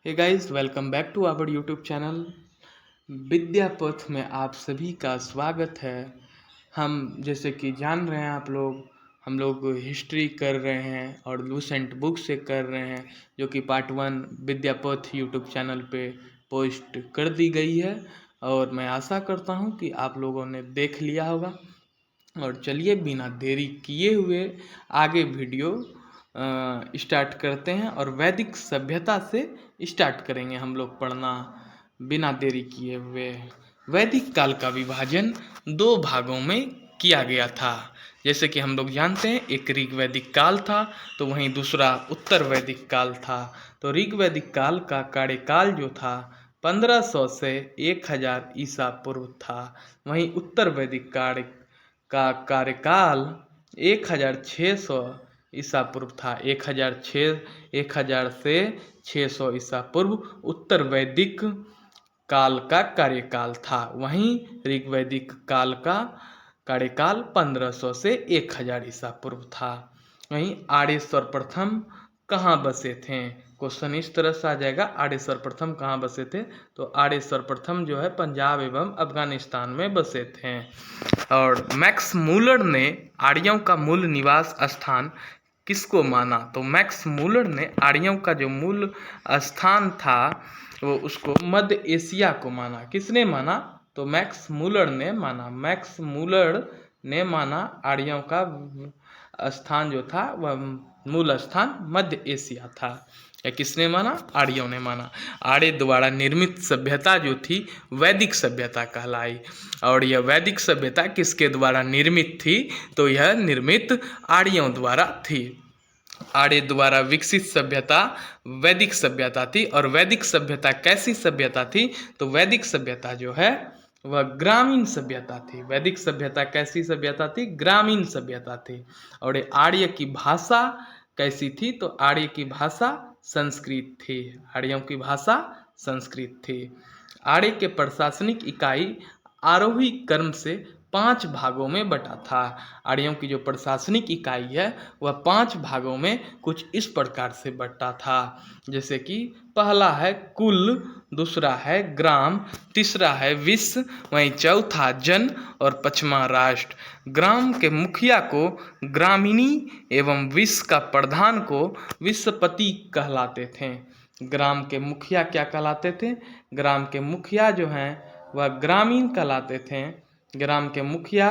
Hey guys, welcome back to our YouTube channel Vidyapath में आप सभी का स्वागत है। हम जैसे कि जान रहे हैं हम लोग हिस्ट्री कर रहे हैं और लूसेंट बुक से कर रहे हैं, जो कि पार्ट 1 विद्यापथ यूट्यूब चैनल पे पोस्ट कर दी गई है और मैं आशा करता हूं कि आप लोगों ने देख लिया होगा। और चलिए बिना देरी किए हुए आगे वीडियो स्टार्ट करते हैं और वैदिक सभ्यता से स्टार्ट करेंगे हम लोग पढ़ना बिना देरी किए हुए। वैदिक काल का विभाजन 2 भागों में किया गया था। जैसे कि हम लोग जानते हैं, एक ऋग वैदिक काल था तो वहीं दूसरा उत्तर वैदिक काल था। तो ऋग वैदिक काल का कार्यकाल जो था 1500 से 1000 ईसा पूर्व था। वहीं उत्तर वैदिक का कार्यकाल 1600 ईसा पूर्व था। 1000 से 600 ईसा पूर्व उत्तर वैदिक काल का कार्यकाल था। वहीं ऋग्वैदिक काल का कार्यकाल 1500 से 1000 ईसा पूर्व था। वहीं आर्य सर्वप्रथम कहाँ बसे थे? क्वेश्चन इस तरह से आ जाएगा, आर्य सर्वप्रथम कहाँ बसे थे? तो आर्य सर्वप्रथम जो है पंजाब एवं अफगानिस्तान में बसे थे। और मैक्स मूलर ने आर्यों का मूल निवास स्थान किसको माना? तो मैक्स मूलर ने आर्यों का जो मूल स्थान था वो उसको मध्य एशिया को माना। किसने माना? तो मैक्स मूलर ने माना। मैक्स मूलर ने माना आर्यों का स्थान जो था वह मूल स्थान मध्य एशिया था। या किसने माना? आर्यों ने माना। आर्य द्वारा निर्मित सभ्यता जो थी वैदिक सभ्यता कहलाई। और यह वैदिक सभ्यता किसके द्वारा निर्मित थी? तो यह निर्मित आर्यों द्वारा थी। आर्य द्वारा विकसित सभ्यता वैदिक सभ्यता थी। और वैदिक सभ्यता कैसी सभ्यता थी? तो वैदिक सभ्यता जो है वह ग्रामीण सभ्यता थी। वैदिक सभ्यता कैसी सभ्यता थी? ग्रामीण सभ्यता थी। और आर्य की भाषा कैसी थी? तो आर्य की भाषा संस्कृत थी। आर्यों की भाषा संस्कृत थी। आर्य के प्रशासनिक इकाई आरोही क्रम से 5 भागों में बटा था। आर्यों की जो प्रशासनिक इकाई है वह 5 भागों में कुछ इस प्रकार से बटा था। जैसे कि पहला है कुल, दूसरा है ग्राम, तीसरा है विश्व, वहीं चौथा जन और पांचवा राष्ट्र। ग्राम के मुखिया को ग्रामीणी एवं विश्व का प्रधान को विश्वपति कहलाते थे। ग्राम के मुखिया क्या कहलाते थे? ग्राम के मुखिया जो हैं वह ग्रामीण कहलाते थे। ग्राम के मुखिया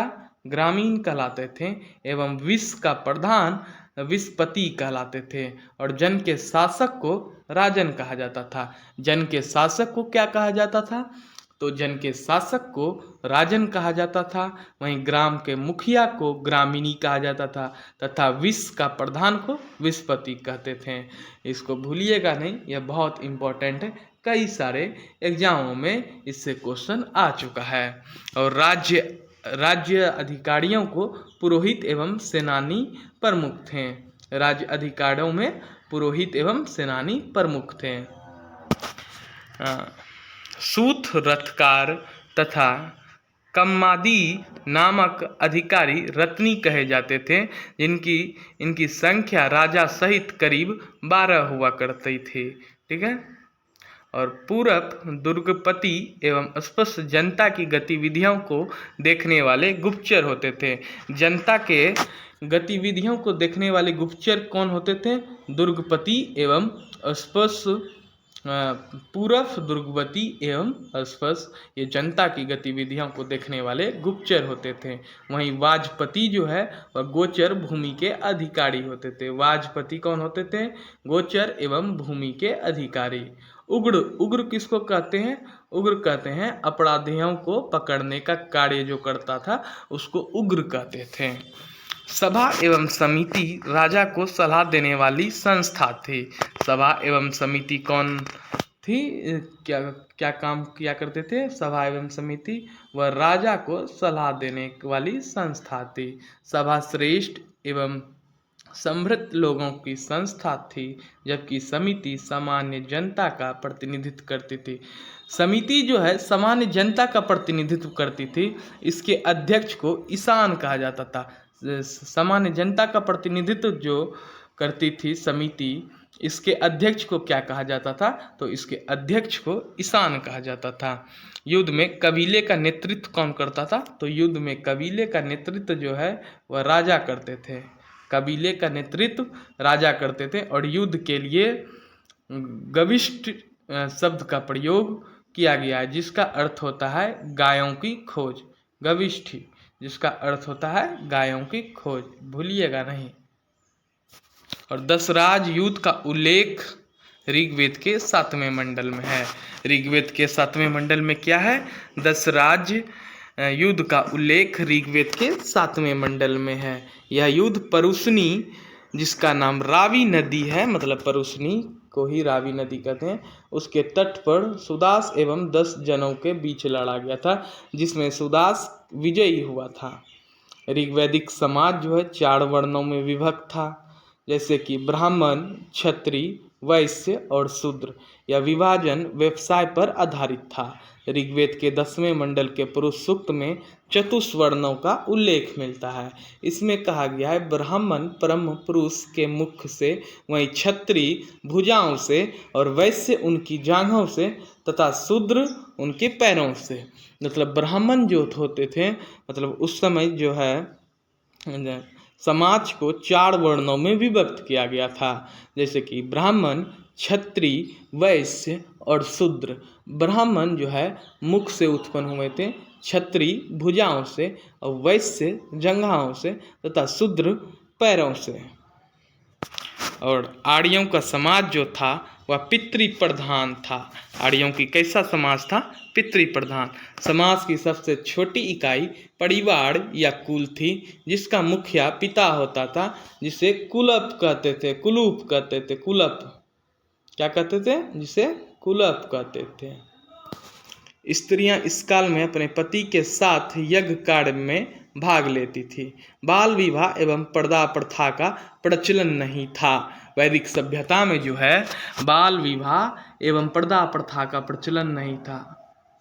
ग्रामीण कहलाते थे एवं विश्व का प्रधान विश्वपति कहलाते थे। और जन के शासक को राजन कहा जाता था। जन के शासक को क्या कहा जाता था? तो जन के शासक को राजन कहा जाता था। वहीं ग्राम के मुखिया को ग्रामीणी कहा जाता था तथा विश्व का प्रधान को विश्वपति कहते थे। इसको भूलिएगा नहीं, यह बहुत इम्पोर्टेंट है। कई सारे एग्जामों में इससे क्वेश्चन आ चुका है। और राज्य अधिकारियों को पुरोहित एवं सेनानी प्रमुख थे। राज्य अधिकारियों में पुरोहित एवं सेनानी प्रमुख थे। सूत, रथकार तथा कम्मादी नामक अधिकारी रत्नी कहे जाते थे, इनकी संख्या राजा सहित करीब 12 हुआ करती थी। ठीक है। और पूरब दुर्गपति एवं स्पष्ट जनता की गतिविधियों को देखने वाले गुप्तचर होते थे। जनता के गतिविधियों को देखने वाले गुप्तचर कौन होते थे? दुर्गपति एवं स्पष्ट पूरब दुर्गपति एवं स्पष्ट ये जनता की गतिविधियों को देखने वाले गुप्तचर होते थे। वहीं वाजपति जो है वह गोचर भूमि के अधिकारी होते थे। वाजपति कौन होते थे? गोचर एवं भूमि के अधिकारी। उग्र, उग्र किसको कहते हैं? उग्र कहते हैं अपराधियों को पकड़ने का कार्य जो करता था उसको उग्र कहते थे। सभा एवं समिति राजा को सलाह देने वाली संस्था थी। सभा एवं समिति कौन थी? क्या काम किया करते थे? सभा एवं समिति वह राजा को सलाह देने वाली संस्था थी। सभा श्रेष्ठ एवं समृद्ध लोगों की संस्था थी, जबकि समिति सामान्य जनता का प्रतिनिधित्व करती थी। समिति जो है सामान्य जनता का प्रतिनिधित्व करती थी। इसके अध्यक्ष को ईशान कहा जाता था। सामान्य जनता का प्रतिनिधित्व जो करती थी समिति, इसके अध्यक्ष को क्या कहा जाता था? तो इसके अध्यक्ष को ईशान कहा जाता था। युद्ध में कबीले का नेतृत्व कौन करता था? तो युद्ध में कबीले का नेतृत्व जो है वह राजा करते थे। कबीले का नेतृत्व राजा करते थे और युद्ध के लिए गविष्ठ शब्द का प्रयोग किया गया है, जिसका अर्थ होता है गायों की खोज। गविष्ठी, जिसका अर्थ होता है गायों की खोज, भूलिएगा नहीं। और दशराज युद्ध का उल्लेख ऋग्वेद के 7वें मंडल में है। ऋग्वेद के 7वें मंडल में क्या है? दशराज युद्ध का उल्लेख ऋग्वेद के 7वें मंडल में है। यह युद्ध परुशनी, जिसका नाम रावी नदी है, मतलब परुशनी को ही रावी नदी कहते हैं, उसके तट पर सुदास एवं 10 जनों के बीच लड़ा गया था, जिसमें सुदास विजयी हुआ था। ऋग्वैदिक समाज जो है 4 वर्णों में विभक्त था, जैसे कि ब्राह्मण, क्षत्रिय, वैश्य और शूद्र। यह विभाजन व्यवसाय पर आधारित था। ऋग्वेद के 10वें मंडल के पुरुष सूक्त में चतुष्वर्णों का उल्लेख मिलता है। इसमें कहा गया है ब्राह्मण परम पुरुष के मुख से, वहीं क्षत्रिय भुजाओं से और वैश्य उनकी जांघों से तथा शूद्र उनके पैरों से। मतलब ब्राह्मण जो होते थे, मतलब उस समय जो है समाज को 4 वर्णों में विभक्त किया गया था, जैसे कि ब्राह्मण, क्षत्रिय, वैश्य और शूद्र। ब्राह्मण जो है मुख से उत्पन्न हुए थे, क्षत्रिय भुजाओं से और वैश्य जंघाओं से तथा शूद्र पैरों से। और आर्यों का समाज जो था वह पितृ प्रधान था। आर्यों की कैसा समाज था? पितृ प्रधान। समाज की सबसे छोटी इकाई परिवार या कुल थी, जिसका मुखिया पिता होता था, जिसे कुलप कहते थे। कुलूप कहते थे। कुलप क्या कहते थे? जिसे कुलप कहते थे। स्त्रियां इस काल में अपने पति के साथ यज्ञ कार्य में भाग लेती थी। बाल विवाह एवं पर्दा प्रथा का प्रचलन नहीं था। वैदिक सभ्यता में जो है बाल विवाह एवं पर्दा प्रथा का प्रचलन नहीं था।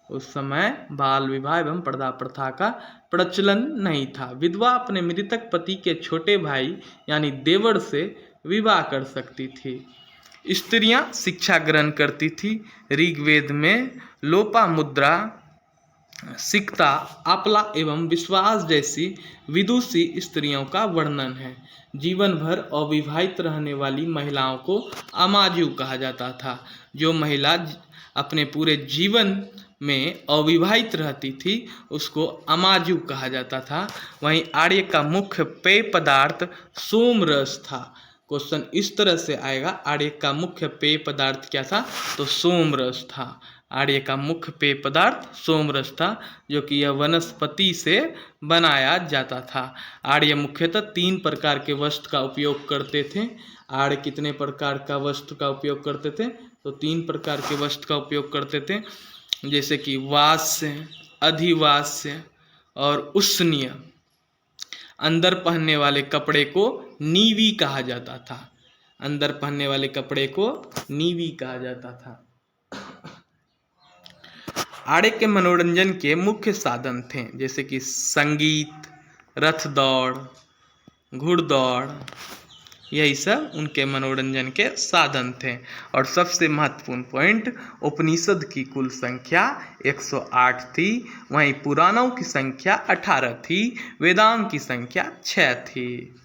उस समय बाल विवाह एवं पर्दा प्रथा का प्रचलन नहीं था। विधवा अपने मृतक पति के छोटे भाई यानी देवर से विवाह कर सकती थी। स्त्रियां शिक्षा ग्रहण करती थी। ऋग्वेद में लोपामुद्रा, सिकता, आपला एवं विश्वास जैसी विदुषी स्त्रियों का वर्णन है। जीवन भर अविवाहित रहने वाली महिलाओं को अमाजु कहा जाता था। जो महिला अपने पूरे जीवन में अविवाहित रहती थी उसको अमाजु कहा जाता था। वहीं आर्य का मुख्य पेय पदार्थ सोमरस था। क्वेश्चन इस तरह से आएगा, आर्य का मुख्य पेय पदार्थ क्या था? तो सोमरस था। आर्य का मुख्य पेय पदार्थ सोमरस था, जो कि यह वनस्पति से बनाया जाता था। आर्य मुख्यतः 3 प्रकार के वस्त्र का उपयोग करते थे। आर्य कितने प्रकार का वस्त्र का उपयोग करते थे? तो 3 प्रकार के वस्त्र का उपयोग करते थे, जैसे कि वास्य, अधिवास्य और उष्णीय। अंदर पहनने वाले कपड़े को नीवी कहा जाता था। अंदर पहनने वाले कपड़े को नीवी कहा जाता था। आर्य के मनोरंजन के मुख्य साधन थे, जैसे कि संगीत, रथ दौड़, घुड़दौड़, यही सब उनके मनोरंजन के साधन थे। और सबसे महत्वपूर्ण पॉइंट, उपनिषद की कुल संख्या 108 थी, वहीं पुराणों की संख्या 18 थी, वेदांत की संख्या 6 थी।